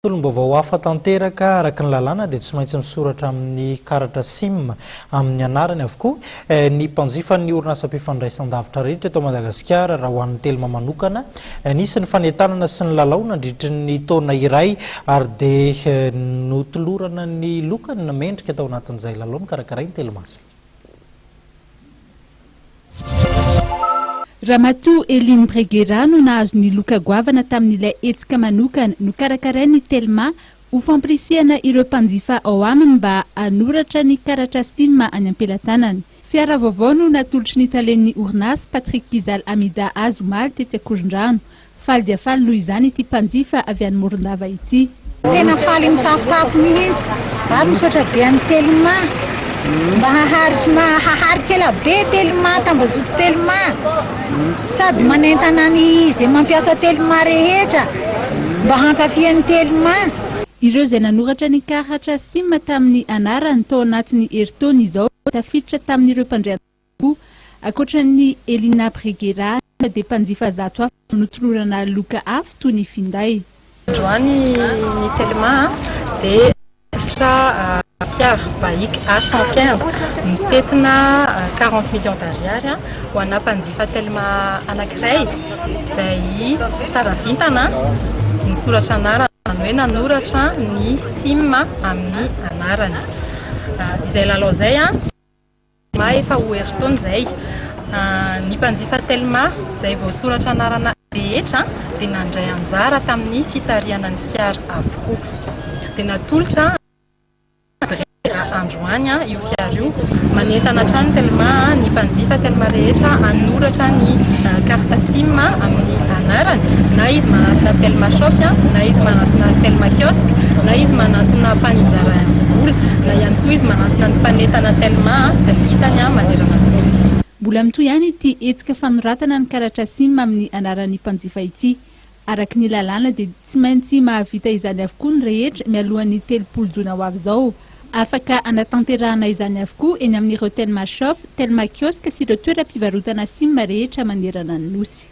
Tolom-baovao hafa tanteraka araka ny lalàna dia tsy maintsy misoratra amin'ny karatra SIM amin'ny anarany avokoa ny mpanjifan'ny orinasa-pifandraisan-davitra rehetra eto Madagasikara raha ho an'ny Telma manokana nisy ny fanentanana sy ny lalao nandritra ny taona iray ary dia notolorana ny lokany na mendrika tao anatin'izay lalao mikarakara ny Telma. Ramatoa Eline Bregera no nahazo ny loka goavana tamin'ilay hetsika manokana no karakarain'ny Telma ho fampirisihana ireo mpanjifa ao aminy mba hanoratra ny karatra SIM any am-pelatanany. Fiara vaovao no natolotry ny talen'ny orinasa Patrick Pizal Amida Azomaly tetsy Akorondrano. Faly dia faly noho izany ity mpanjifa avy any Morondava ity. Tena faly mitafotafo mihitsy ary misaotra be an'ny Telma mba haharitsy ela be Telma tambazotsy Telma sady manentana ny izay mampiasa Telma rehetra mba hankafian'ny Telma. Ireo izay nanoratra ny karatra SIM tamin'ny anarany tao anatin'ny herintaona izao tafiditra tamin'ireo mpandray antokoa ankoatran'ny Elina Bregera dia mpanjifa zato hafa notolorana loka hafa toy ny finday. Androany ny Telma dia fiara bahiky A115 mitetina 40 millions d'ariary ho ana mpanjifa Telma anankiray izay tsara vintana nisoratra anarany hoe nanoratra ny SIM amin'ny anarany. Izay lalao izay efa ho herintaona izay ny mpanjifa Telma izay voasoratra anarana rehetra dia nandray anjara tamin'ny fisariana ny fiara avokoa dia natolotra androany io fiara io manentana hatrany Telma ny mpanjifa Telma rehetra hanoratra ny karta SIM amin'ny anarany, na izy manatona Telma shop, na izy manatona Telma kiosque, na izy manatona mpanjarahan'ny vola, na ihany koa izy manatona ny mpanentana Telma izay hitany manerana nosy. Mbola mitoy ihany ity hetsika fanoratana ny karatra SIM amin'ny anaran'ny mpanjifa ity. Araka ny lalàna dia tsy maintsy mahavita izany avokoa ny rehetra mialohan'ny 30 jona ho avy izao. Afaka anatanterahana izany avokoa eny amin'ireo Telma shop, Telma kiosque sy ireo toeram-pivarotana SIM rehetra manerana ny nosy.